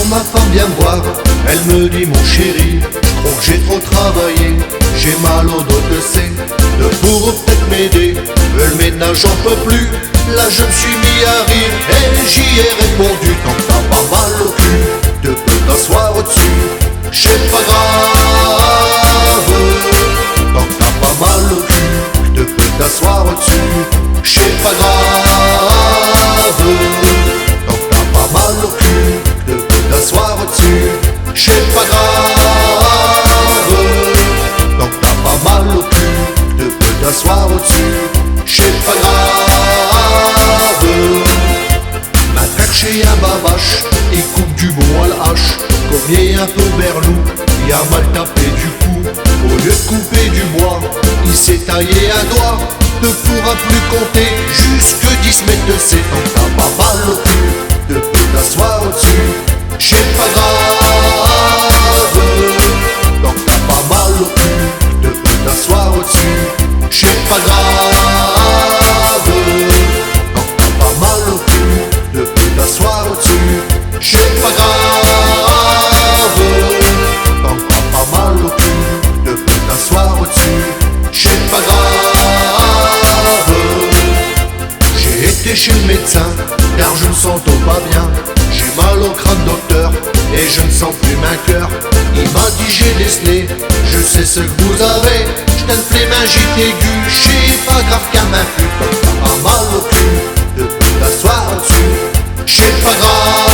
quand ma femme vient me voir, elle me dit mon chéri, je crois que j'ai trop travaillé, j'ai mal au dos de C, de pour peut-être m'aider, le ménage j'en peux plus, là je me suis mis à rire et j'y ai répondu, tant que t'as pas mal au cul, te peux t'asseoir au-dessus, c'est pas grave, tant que t'as pas mal au cul, te peux t'asseoir au-dessus, c'est pas grave, tant que t'as pas mal au cul, te peux t'asseoir au-dessus, c'est pas grave, tant que t'as pas mal au cul, te peux t'asseoir au-dessus, c'est pas grave. Ma frère chez un babache, il coupe du bois à la hache, comme il est un peu berlou, il a mal tapé du coup, au lieu de couper du bois, il s'est taillé un doigt, ne pourra plus compter jusque 10 mètres de C, tant que t'as pas mal au cul, te peux t'asseoir au-dessus, c'est pas grave, tant que t'as pas mal au cul, te peux t'asseoir au-dessus, c'est pas grave, tant que t'as pas mal au cul, te peux t'asseoir au-dessus, c'est pas grave, tant que t'as pas mal au cul, te peux t'asseoir au-dessus, c'est pas grave. J'ai été chez le médecin car je me sens pas bien, j'ai mal au crâne docteur et je ne sens plus ma cœur. Il m'a dit j'ai décelé, je sais ce que vous avez, j'ai une plémingite aiguë, c'est pas grave qu'à ma pute, t'as pas mal au cul, te peux t'asseoir au-dessus, c'est pas grave.